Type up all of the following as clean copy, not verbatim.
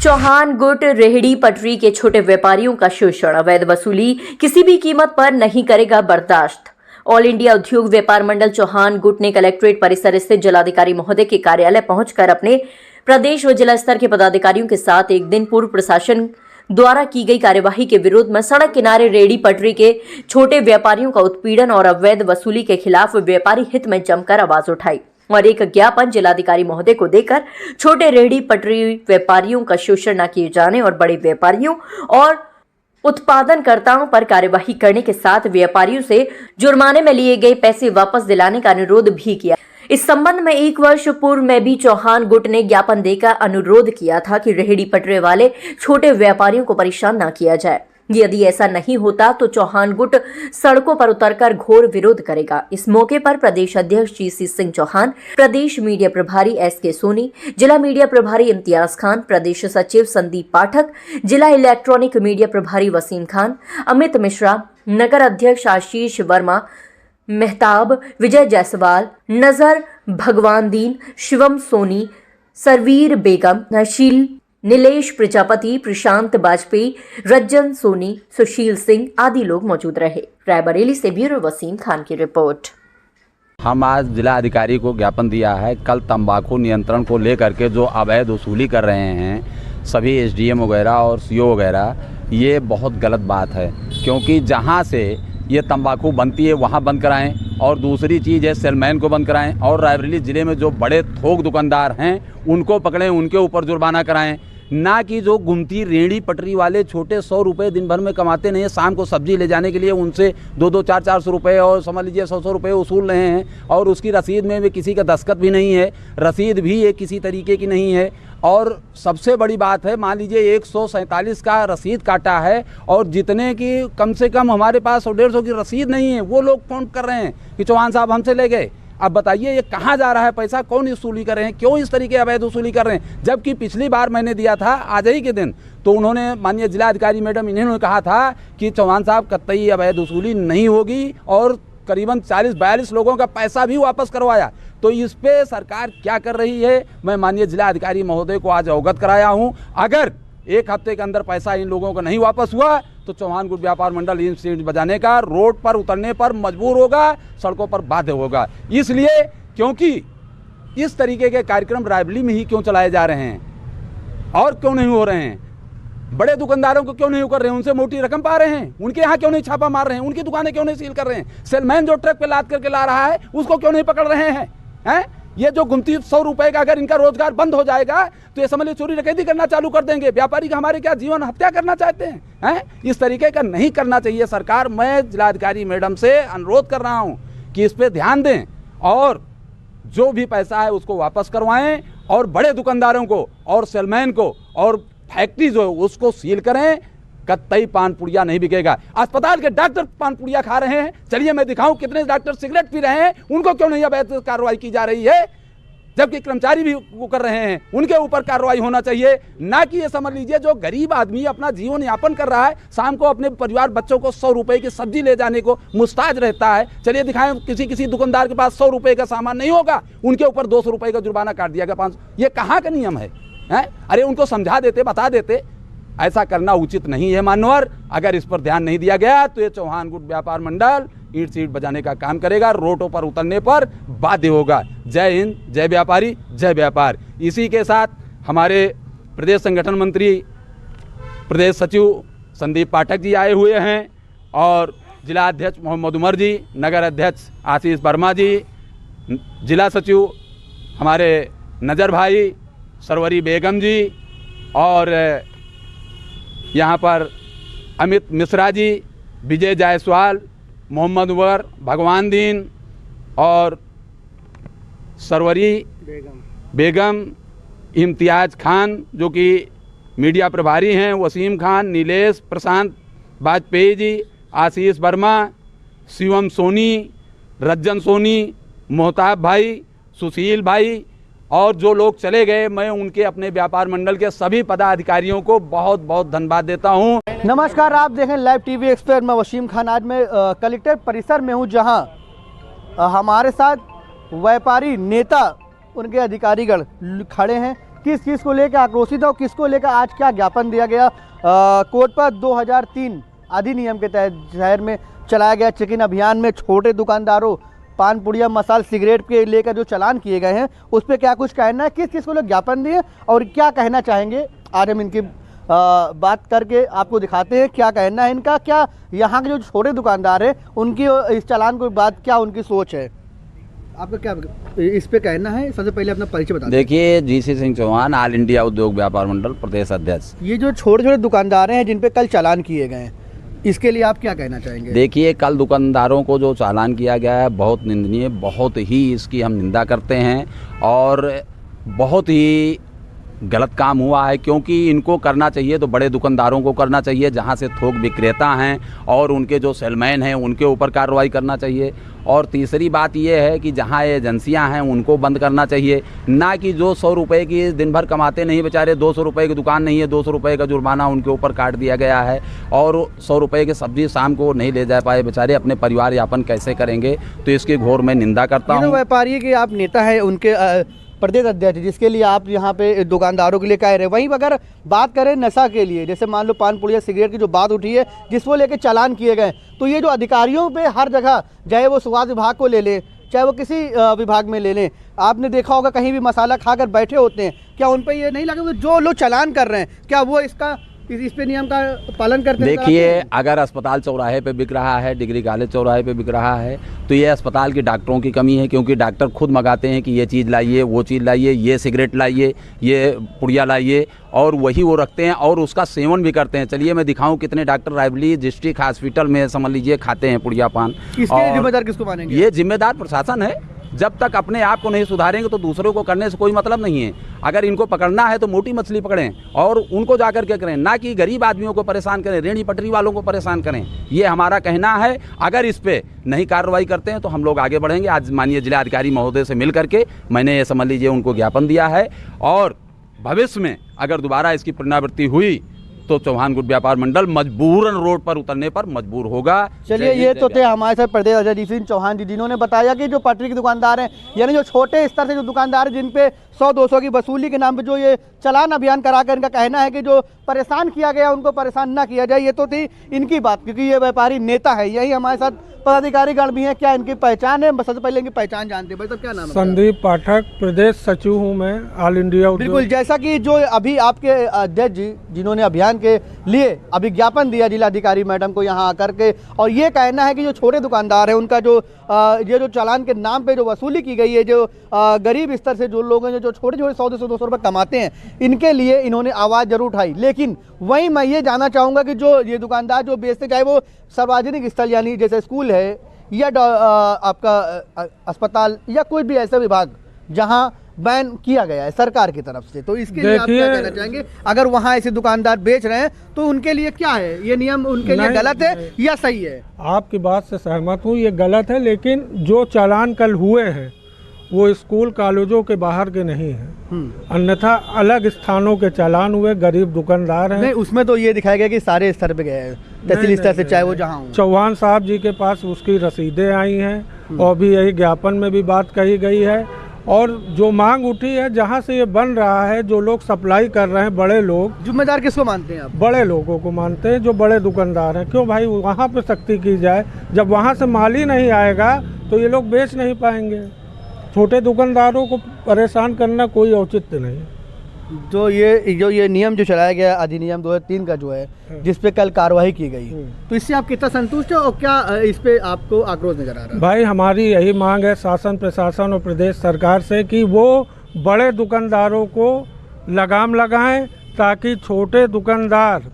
चौहान गुट रेहड़ी पटरी के छोटे व्यापारियों का शोषण, अवैध वसूली किसी भी कीमत पर नहीं करेगा बर्दाश्त। ऑल इंडिया उद्योग व्यापार मंडल चौहान गुट ने कलेक्ट्रेट परिसर स्थित जिलाधिकारी महोदय के कार्यालय पहुंचकर अपने प्रदेश व जिला स्तर के पदाधिकारियों के साथ एक दिन पूर्व प्रशासन द्वारा की गई कार्यवाही के विरोध में सड़क किनारे रेहड़ी पटरी के छोटे व्यापारियों का उत्पीड़न और अवैध वसूली के खिलाफ व्यापारी हित में जमकर आवाज उठाई और एक ज्ञापन जिलाधिकारी महोदय को देकर छोटे रेहड़ी पटरी व्यापारियों का शोषण न किए जाने और बड़े व्यापारियों और उत्पादनकर्ताओं पर कार्यवाही करने के साथ व्यापारियों से जुर्माने में लिए गए पैसे वापस दिलाने का अनुरोध भी किया। इस संबंध में 1 वर्ष पूर्व में भी चौहान गुट ने ज्ञापन देकर अनुरोध किया था कि रेहड़ी पटरी वाले छोटे व्यापारियों को परेशान न किया जाए। यदि ऐसा नहीं होता तो चौहान गुट सड़कों पर उतरकर घोर विरोध करेगा। इस मौके पर प्रदेश अध्यक्ष जीसी सिंह चौहान, प्रदेश मीडिया प्रभारी एसके सोनी, जिला मीडिया प्रभारी इम्तियाज खान, प्रदेश सचिव संदीप पाठक, जिला इलेक्ट्रॉनिक मीडिया प्रभारी वसीम खान, अमित मिश्रा, नगर अध्यक्ष आशीष वर्मा, मेहताब, विजय जायसवाल, नजर भगवान दीन, शिवम सोनी, सरवीर बेगम, नशील, नीलेश प्रजापति, प्रशांत बाजपेयी, रज्जन सोनी, सुशील सिंह आदि लोग मौजूद रहे। रायबरेली से ब्यूरो वसीम खान की रिपोर्ट। हम आज जिला अधिकारी को ज्ञापन दिया है कल तंबाकू नियंत्रण को लेकर के जो अवैध वसूली कर रहे हैं सभी एसडीएम वगैरह और सीओ वगैरह, ये बहुत गलत बात है, क्योंकि जहाँ से ये तंबाकू बनती है वहाँ बंद कराएं और दूसरी चीज़ है सेलमैन को बंद कराएं और रायबरेली ज़िले में जो बड़े थोक दुकानदार हैं उनको पकड़ें, उनके ऊपर जुर्माना कराएं, ना कि जो घूमती रेहड़ी पटरी वाले छोटे 100 रुपये दिन भर में कमाते नहीं है, शाम को सब्जी ले जाने के लिए उनसे 2-2, 400 रुपये और समझ लीजिए 100 रुपये वसूल रहे हैं और उसकी रसीद में भी किसी का दस्तखत भी नहीं है, रसीद भी ये किसी तरीके की नहीं है। और सबसे बड़ी बात है, मान लीजिए 147 का रसीद काटा है और जितने की कम से कम हमारे पास 100-150 की रसीद नहीं है, वो लोग फ़ोन कर रहे हैं कि चौहान साहब हमसे ले गए। अब बताइए ये कहाँ जा रहा है पैसा, कौन वसूली कर रहे हैं, क्यों इस तरीके अवैध वसूली कर रहे हैं। जबकि पिछली बार मैंने दिया था आज ही के दिन, तो उन्होंने माननीय जिला अधिकारी मैडम इन्होंने कहा था कि चौहान साहब कतई अवैध वसूली नहीं होगी और करीबन 40-42 लोगों का पैसा भी वापस करवाया। तो इस पे सरकार क्या कर रही है, मैं माननीय जिला अधिकारी महोदय को आज अवगत कराया हूँ। अगर 1 हफ्ते के अंदर पैसा इन लोगों का नहीं वापस हुआ तो चौहान गुट व्यापार मंडल इन सीट बजाने का, रोड पर उतरने पर मजबूर होगा, सड़कों पर बाध्य होगा। इसलिए क्योंकि इस तरीके के कार्यक्रम रायबरेली में ही क्यों चलाए जा रहे हैं और क्यों नहीं हो रहे हैं, बड़े दुकानदारों को क्यों नहीं कर रहे हैं, उनसे मोटी रकम पा रहे हैं, उनके यहाँ क्यों नहीं छापा मार रहे हैं, उनकी दुकानें क्यों नहीं सील कर रहे हैं, सेलमैन जो ट्रक पे लाद करके ला रहा है उसको क्यों नहीं पकड़ रहे हैं, हैं? ये जो गुमती 100 रुपए का अगर इनका रोजगार बंद हो जाएगा तो ये समझ लीजिए चोरी डकैती करना चालू कर देंगे। व्यापारी का हमारे क्या जीवन हत्या करना चाहते हैं? इस तरीके का नहीं करना चाहिए सरकार। मैं जिलाधिकारी मैडम से अनुरोध कर रहा हूँ कि इस पे ध्यान दें और जो भी पैसा है उसको वापस करवाएं और बड़े दुकानदारों को और सेलमैन को और फैक्ट्री जो है उसको सील करें। कतई पान पुड़िया नहीं बिकेगा। अस्पताल के डॉक्टर पान पुड़िया खा रहे हैं, चलिए मैं दिखाऊं कितने डॉक्टर सिगरेट पी रहे हैं, उनको क्यों नहीं अवैध कार्रवाई की जा रही है, जबकि कर्मचारी भी वो कर रहे हैं, उनके ऊपर कार्रवाई होना चाहिए। ना कि ये समझ लीजिए जो गरीब आदमी अपना जीवन यापन कर रहा है, शाम को अपने परिवार बच्चों को 100 रुपए की सब्जी ले जाने को मुस्ताज रहता है। चलिए दिखाएं किसी दुकानदार के पास 100 रुपए का सामान नहीं होगा, उनके ऊपर 200 रुपए का जुर्माना काट दिया गया, 500। ये कहाँ का नियम है? अरे उनको समझा देते, बता देते। ऐसा करना उचित नहीं है मान्यवर। अगर इस पर ध्यान नहीं दिया गया तो ये चौहान गुट व्यापार मंडल ईंट सीट बजाने का काम करेगा, रोडों पर उतरने पर बाध्य होगा। जय हिंद, जय व्यापारी, जय व्यापार। इसी के साथ हमारे प्रदेश संगठन मंत्री प्रदेश सचिव संदीप पाठक जी आए हुए हैं और जिला अध्यक्ष मोहम्मद उमर जी, नगर अध्यक्ष आशीष वर्मा जी, जिला सचिव हमारे नजर भाई, सरवरी बेगम जी और यहाँ पर अमित मिश्रा जी, विजय जायसवाल, मोहम्मद उमर, भगवान दीन और सरवरी बेगम, इम्तियाज खान जो कि मीडिया प्रभारी हैं, वसीम खान, नीलेश, प्रशांत बाजपेयी जी, आशीष वर्मा, शिवम सोनी, रज्जन सोनी, मोहताब भाई, सुशील भाई और जो लोग चले गए, मैं उनके अपने व्यापार मंडल के सभी पदाधिकारियों को बहुत बहुत धन्यवाद देता हूं। नमस्कार, आप देखें लाइव टीवी एक्सपर्ट। मैं वसीम खान। आज मैं कलेक्टर परिसर में हूं, जहां हमारे साथ व्यापारी नेता, उनके अधिकारीगण खड़े हैं। किस चीज़ को लेकर आक्रोशित है और किसको लेकर आज क्या ज्ञापन दिया गया। कोर्ट पर 2003 अधिनियम के तहत शहर में चलाया गया चेकिंग अभियान में छोटे दुकानदारों पान पुड़िया मसाल सिगरेट के लेकर जो चालान किए गए हैं उस पर क्या कुछ कहना है, किस किस को लोग ज्ञापन दिए और क्या कहना चाहेंगे, आज हम इनकी बात करके आपको दिखाते हैं क्या कहना है इनका, क्या यहाँ के जो छोटे दुकानदार हैं उनकी इस चालान के बाद क्या उनकी सोच है, आपका क्या इस पे कहना है। सबसे पहले अपना परिचय बता दें। देखिए, GC Singh Chauhan, all India Udyog Vyapar मंडल प्रदेश अध्यक्ष। ये जो छोटे छोटे दुकानदार हैं जिन पे कल चालान किए गए हैं, इसके लिए आप क्या कहना चाहेंगे। देखिए, कल दुकानदारों को जो चालान किया गया है बहुत निंदनीय, बहुत ही इसकी हम निंदा करते हैं और बहुत ही गलत काम हुआ है, क्योंकि इनको करना चाहिए तो बड़े दुकानदारों को करना चाहिए, जहां से थोक विक्रेता हैं और उनके जो सेलमैन हैं उनके ऊपर कार्रवाई करना चाहिए। और तीसरी बात यह है कि जहां एजेंसियां हैं उनको बंद करना चाहिए, ना कि जो 100 रुपये की दिन भर कमाते नहीं बेचारे, 200 रुपये की दुकान नहीं है, 200 रुपये का जुर्माना उनके ऊपर काट दिया गया है और 100 रुपये की सब्जी शाम को नहीं ले जा पाए बेचारे, अपने परिवार यापन कैसे करेंगे। तो इसकी घोर मैं निंदा करता हूँ। व्यापारी के आप नेता हैं, उनके प्रदेश अध्यक्ष, जिसके लिए आप यहाँ पे दुकानदारों के लिए कह रहे हैं, वहीं अगर बात करें नशा के लिए, जैसे मान लो पान पुड़िया सिगरेट की जो बात उठी है जिसको लेकर चालान किए गए, तो ये जो अधिकारियों पे हर जगह, चाहे वो स्वास्थ्य विभाग को ले लें चाहे वो किसी विभाग में ले लें, आपने देखा होगा कहीं भी मसाला खाकर बैठे होते हैं, क्या उन पर ये नहीं लगा जो लोग चालान कर रहे हैं क्या वो इस पे नियम का पालन करते हैं। देखिए, अगर अस्पताल चौराहे पे बिक रहा है, डिग्री कॉलेज चौराहे पे बिक रहा है, तो ये अस्पताल के डॉक्टरों की कमी है, क्योंकि डॉक्टर खुद मंगाते हैं कि ये चीज़ लाइए, वो चीज़ लाइए, ये सिगरेट लाइए, ये पुड़िया लाइए, और वही वो रखते हैं और उसका सेवन भी करते हैं। चलिए मैं दिखाऊं कितने डॉक्टर रायबली डिस्ट्रिक्ट हॉस्पिटल में समझ लीजिए खाते हैं पुड़िया पान। इसके जिम्मेदार किसको मानेंगे। ये जिम्मेदार प्रशासन है। जब तक अपने आप को नहीं सुधारेंगे तो दूसरों को करने से कोई मतलब नहीं है। अगर इनको पकड़ना है तो मोटी मछली पकड़ें और उनको जाकर के करें, ना कि गरीब आदमियों को परेशान करें, रेहड़ी पटरी वालों को परेशान करें। ये हमारा कहना है। अगर इस पे नहीं कार्रवाई करते हैं तो हम लोग आगे बढ़ेंगे। आज माननीय जिलाधिकारी महोदय से मिल करके मैंने ये समझ लीजिए उनको ज्ञापन दिया है और भविष्य में अगर दोबारा इसकी पुनरावृत्ति हुई तो चौहान गुट व्यापार मंडल मजबूरन रोड पर उतरने पर मजबूर होगा। चलिए, ये तो थे हमारे साथ प्रदेश अध्यक्ष जीसी सिंह चौहान जी, जिन्होंने बताया कि जो पटरी के दुकानदार हैं, यानी जो छोटे स्तर से जो दुकानदार हैं, जिन पे 100-200 की वसूली के नाम पे जो ये चालान अभियान कराकर इनका कहना है कि जो परेशान किया गया उनको परेशान ना किया जाए। ये तो थी इनकी बात, क्योंकि ये व्यापारी नेता है। यही हमारे साथ पदाधिकारी गण भी हैं। क्या इनकी पहचान है, सबसे पहले इनकी पहचान जानते हैं। भाई साहब क्या नाम है। संदीप पाठक, प्रदेश सचिव हूँ मैं, ऑल इंडिया। बिल्कुल, जैसा कि जो अभी आपके अध्यक्ष जी जिन्होंने अभियान के लिए अभी ज्ञापन दिया जिलाधिकारी मैडम को यहाँ आकर के, और ये कहना है कि जो छोटे दुकानदार हैं उनका जो ये जो चालान के नाम पे जो वसूली की गई है, जो गरीब स्तर से जो लोग हैं जो छोटे छोटे 100-200 रुपये कमाते हैं, इनके लिए इन्होंने आवाज़ जरूर उठाई। लेकिन वहीं मैं ये जानना चाहूँगा कि जो ये दुकानदार जो बेचते, चाहे वो सार्वजनिक स्थल यानी जैसे स्कूल है या आपका अस्पताल या कोई भी ऐसा विभाग जहां बैन किया गया है सरकार की तरफ से, तो इसके लिए आप क्या कहना चाहेंगे। अगर वहां ऐसे दुकानदार बेच रहे हैं तो उनके लिए क्या है, ये नियम उनके लिए गलत है या सही है। आपकी बात से सहमत हूँ, ये गलत है, लेकिन जो चालान कल हुए हैं वो स्कूल कॉलेजों के बाहर के नहीं हैं, अन्यथा अलग स्थानों के चालान हुए, गरीब दुकानदार हैं। नहीं, उसमें तो ये दिखाया गया कि सारे स्तर पे गए हैं, तहसील स्तर से चाहे वो जहाँ हो। चौहान साहब जी के पास उसकी रसीदें आई हैं और भी यही ज्ञापन में भी बात कही गई है। और जो मांग उठी है, जहाँ से ये बन रहा है, जो लोग सप्लाई कर रहे हैं, बड़े लोग, जिम्मेदार किसको मानते हैं आप। बड़े लोगों को मानते हैं, जो बड़े दुकानदार हैं। क्यों भाई वहाँ पे सख्ती की जाए, जब वहाँ से माल ही नहीं आएगा तो ये लोग बेच नहीं पाएंगे। छोटे दुकानदारों को परेशान करना कोई औचित्य नहीं। जो ये नियम जो चलाया गया अधिनियम 2003 का जो है, जिस पे कल कार्रवाई की गई, तो इससे आप कितना संतुष्ट हो और क्या इस पे आपको आक्रोश नजर आ रहा है। भाई हमारी यही मांग है शासन प्रशासन और प्रदेश सरकार से कि वो बड़े दुकानदारों को लगाम लगाएं, ताकि छोटे दुकानदार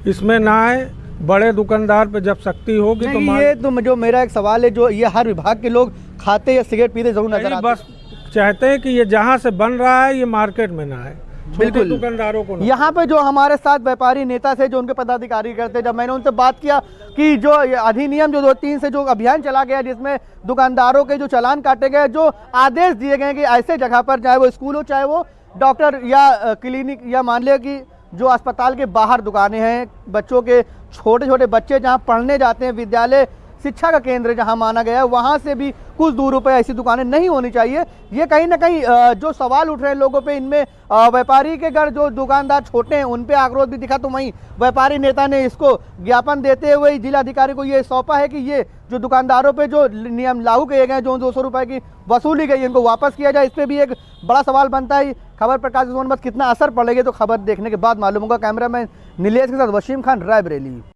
इसमें ना आए। बड़े दुकानदार पे जब सख्ती होगी तो ये तो जो मेरा एक सवाल है, जो ये हर विभाग के लोग खाते या सिगरेट पीते जरूर नजर आते हैं। बस चाहते हैं कि ये जहाँ से बन रहा है ये मार्केट में ना आए, बिल्कुल दुकानदारों को। यहाँ पे जो हमारे साथ व्यापारी नेता थे, जो उनके पदाधिकारी करते, जब मैंने उनसे बात किया कि जो अधिनियम जो 2003 से जो अभियान चला गया, जिसमें दुकानदारों के जो चालान काटे गए, जो आदेश दिए गए कि ऐसे जगह पर, चाहे वो स्कूल हो, चाहे वो डॉक्टर या क्लिनिक, या मान लिया कि जो अस्पताल के बाहर दुकानें हैं, बच्चों के छोटे छोटे बच्चे जहाँ पढ़ने जाते हैं, विद्यालय शिक्षा का केंद्र जहां माना गया है, वहां से भी कुछ दूर पे ऐसी दुकानें नहीं होनी चाहिए। ये कहीं ना कहीं जो सवाल उठ रहे हैं लोगों पे, इनमें व्यापारी के घर जो दुकानदार छोटे हैं उन पे आक्रोश भी दिखा। तो वहीं व्यापारी नेता ने इसको ज्ञापन देते हुए जिलाधिकारी को ये सौंपा है कि ये जो दुकानदारों पे जो नियम लागू किए गए, जो 200 रुपए की वसूली गई, इनको वापस किया जाए। इस पर भी एक बड़ा सवाल बनता है। खबर प्रकाश बस कितना असर पड़ेगा तो खबर देखने के बाद मालूम होगा। कैमरामैन नीलेश के साथ वसीम खान, रायबरेली।